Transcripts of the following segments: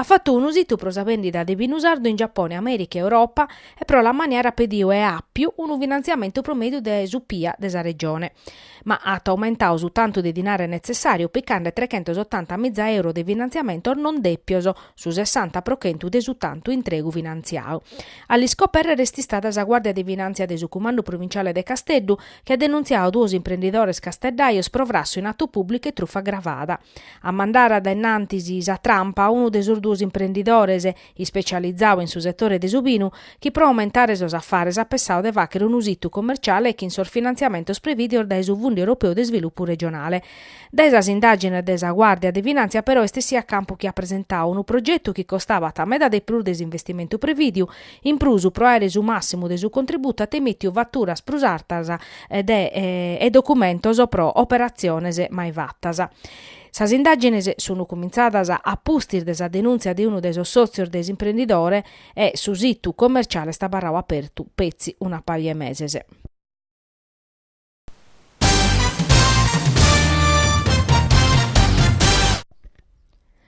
Ha fatto un usito prosa vendita di vino usardo in Giappone, America e Europa e però la maniera pedio e ha più un finanziamento promedio de supia desa regione. Ma ha aumentato su tanto di denaro necessario, piccando 380.000 euro di finanziamento non deppioso su 60% de su tanto intregu finanziario. Agli scoperre resti stata la Guardia di Finanza del Comando Provinciale de Casteddu che ha denunziato due imprenditori casteddaios provrasso in atto pubblico e truffa aggravata. A mandare da innantisi a trampa uno dei due imprenditori specializzato in su settore de subinu che pro aumentare sos affari ha pensato de vacere un usito commerciale che in sorfinanziamento sprevidio da su Fondo Europeo di Sviluppo Regionale. Da esas indagini desa Guardia di Finanza però sia a campo che ha presentato un progetto che costava a metà dei plus des investimento previdio in prusu pro aere su massimo de su contributo a temitio vattura sprusartasa e documentos pro operazione mai vattasa. Sas indagini sono cominciate a pustir desa denunzia di uno dei soci des imprenditore e su sito commerciale sta barrao aperto pezzi una paia mese.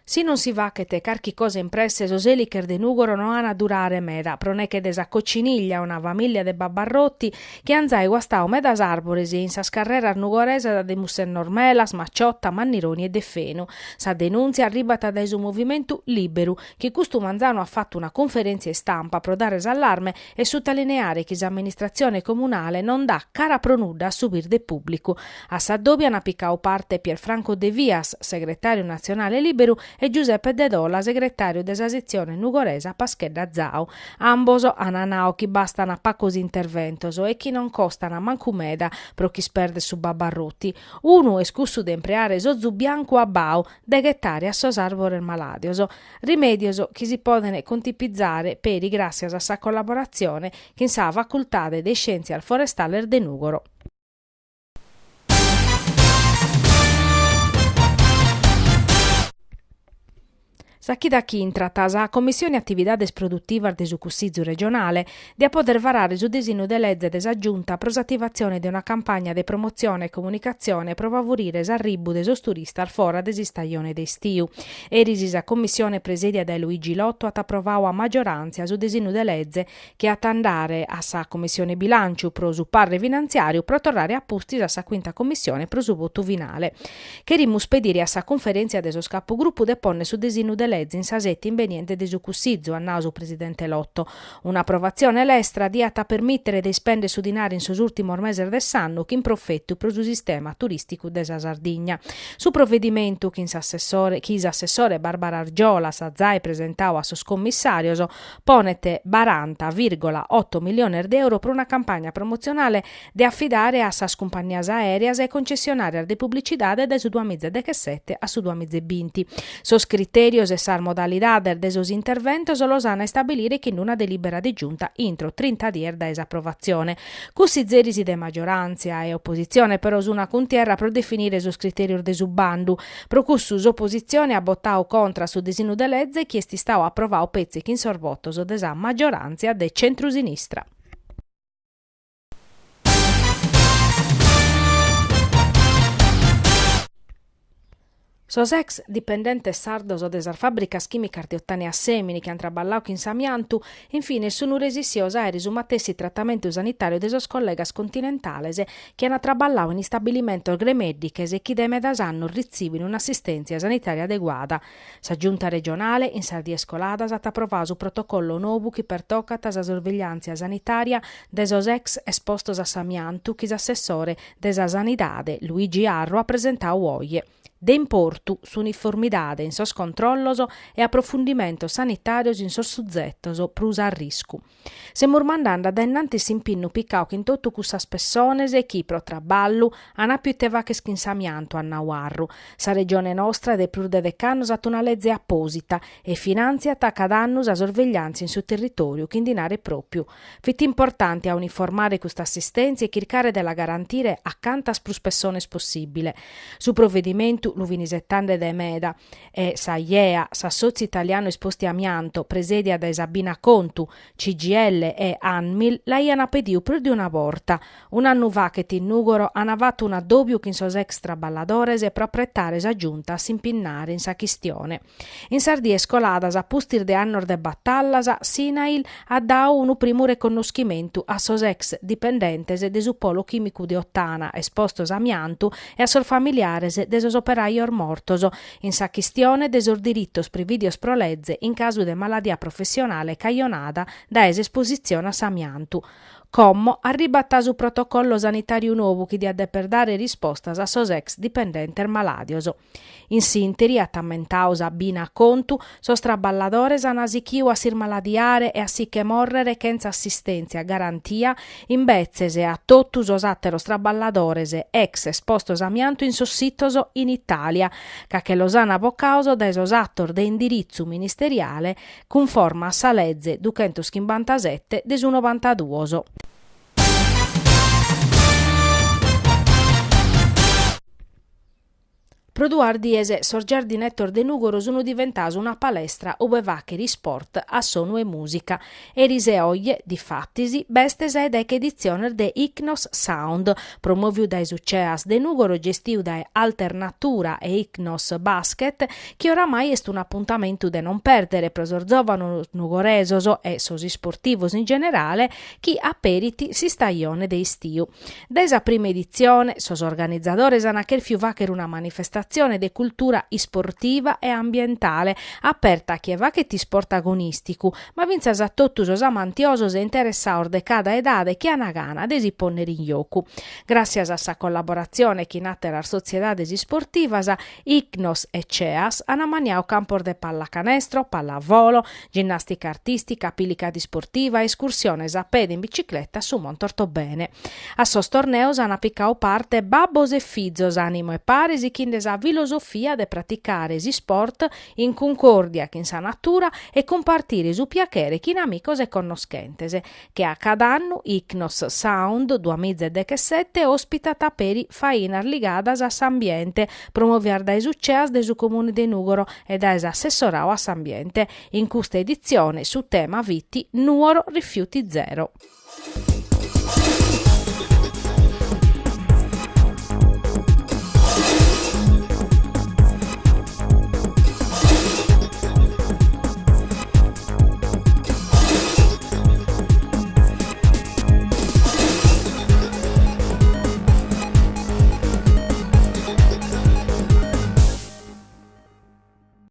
Si non si va che te carchi cose impresse soselicher de Nugoro non hanno a durare meda, proneche desa cocciniglia una famiglia de babbarrotti che anzai guastao medas arboresi in sa scarrera nugoresa da de mussen Normelas, Macciotta, Mannironi e De Feno. Sa denunzia arribata da su movimento Liberu, che custo manzano ha fatto una conferenza stampa pro dare allarme e sottolineare che l'amministrazione comunale non dà cara pronuda a subir de pubblico. A Saddobia hanno piccao parte Pierfranco De Vias, segretario nazionale Liberu, e Giuseppe De Dola, segretario della sezione nugoresa Paschedda Zao. Amboso ananao chi bastano a pacos interventoso e chi non costano a mancumeda pro chi sperde su babbarrotti. Uno escussu de empreare sozu bianco a bao de gettare a sos arbore maladioso. Rimedioso chi si podene contipizzare peri grazie a sa collaborazione che in sa facoltà dei scienze al forestaler de Nugoro. Sacchi da chi intrattasa a Commissione Attividades Produttivas de su Cussizio regionale di a poter varare su disegno de legge desaggiunta prosattivazione di una campagna di promozione e comunicazione pro favorire l'arribo de sos turista al fora desistaglione d'estiu. Erisi a Commissione presiedia da Luigi Lotto at approvau a maggioranza su disegno de legge che at andare a sa Commissione Bilancio pro su parre finanziario pro tornare a pusti a sa quinta Commissione pro su voto finale. Che rimus pedire a sa conferenza de sos capogruppo deponne su disegno de legge in sasetti inveniente de su Cussizio, annaso presidente Lotto. Un'approvazione l'estra diata a permettere di spendere su dinari in sos ultimo mese del sanno che in profetto pro su sistema turistico desa Sardigna. Su provvedimento che assessore Barbara Argiola Sazzai presentava a sos commissarios ponete 40,8 milioni di euro per una campagna promozionale da affidare a sas compagnias aereas e concessionarie di pubblicità da su 2017 a su 2020. Sos criterios e sar modalidade de esos interventos los hanno a stabilire che in una delibera di giunta entro 30 giorni da esapprovazione. Cussi zerisi de maggioranza e opposizione però su una contierra pro definire sos criterios de subbandu. Pro cussus opposizione ha bottau contra su disegno de legge chiesti stau approvau pezzi che in sorvotos de sa maggioranza de centro-sinistra. Sos ex dipendentes sardos de sar fabbricas chimicas de Ottania Semini che han traballau in Samiantu, infine sono resisios aeri su matessi trattamento sanitario de sos collegas continentales che hanno traballau in stabilimentos gremediches e chi de medas anno ricevino un'assistenza sanitaria adeguata. Sa giunta regionale in Sardi Escoladas ha approvato su protocollo nuovo che pertoccat sa sorveglianza sanitaria de sos ex espostos a Samiantu che assessore de sa sanidade Luigi Arro ha presentau oie. De importu su uniformidade in sos controllos e approfondimento sanitarios in sos suzzettos prus a riscu. Semur mandanda da innanti s'impinnu piccau che in tutto cussas persones e chi pro traballu ana più te vaches che in Samiantu a Nauarru. Sa regione nostra de plur de decannos at una legge apposita e finanziat a cada anno a sorveglianza in su territorio che in dinare proprio. Fit importante a uniformare questa assistenza e chircare della garantire a cantas plus persones possibile. Su provvedimento Istituto Luvinisettande de Meda e Saiea, Sassozio Italiano Esposti Amianto, presedia da Sabina Contu, CGL e ANMIL, la iana pediu più di una volta. Un anno va che in Nugoro hanno avuto un addobbio che in sos extra balladores e proprietari sa giunta a simpinnare in sa chistione. In Sardie scoladas a pustir de annor de battallas, Sinail ha dato un primo riconoscimento a sos ex dipendentes de su polo chimico di Ottana, espostos amiantu, e a sos familiares de sos operaios mortos, in sa chistione de sos dirittos prividios prolezze in caso de maladia professionale caionada da esposizione a s'amiantu. Commo ha ribattato su protocollo sanitario nuovo che dia per dare rispostas a sos ex dipendentes maladios. In sinteri, attammentaus a Bina Contu, sos traballadores han asichiu a sir maladiare e a sicche morrere senza assistenza garantia in bezzes e a tottus os atteros traballadores ex espostos amianto in sos sittos in Italia, che los han avocauso da esos attor de indirizzo ministeriale conforma a sa legge 257 de su 92. Produar diese sos giardinettor de Nugoro sono diventato una palestra ove vaccheri sport a suono e musica. Erise oglie, difattisi, bestes ed ec edizione de Icnos Sound, promoviu dai Succeas de Nugoro, gestiu da Alternatura e Icnos Basket, che oramai est un appuntamento de non perdere pro sos giovanos nugoresos e sos sportivos in generale, chi aperiti si stagione de istiu. Desa prima edizione, sos organizzadores han cherfiu vaccher una manifestazione de cultura sportiva e ambientale aperta a chi va che ti sport agonistico, ma vinzas a tottus os amantiosos e interessados de cada edade che ana gana de si ponere in gioco. Grazie a sa collaborazione chi nate las sociedades sportivas, Icnos e CEAS hanno maniau campos de pallacanestro, pallavolo, ginnastica artistica, pilicati sportiva, escursiones a piedi in bicicletta su Montortobene. A sos torneos hanno piccau parte babbos e fizzos, animo e pares e chindes a filosofia de praticare si sport in concordia con sa natura e compartire su piacere con amicos e conoscentes, che a cada anno Icnos Sound 2017 ospita taperi fainas ligadas a s'ambiente, promoviar dai succeas de su comune de Nugoro e da assessorau a s'ambiente. In questa edizione su tema Vitti Nuoro Rifiuti Zero.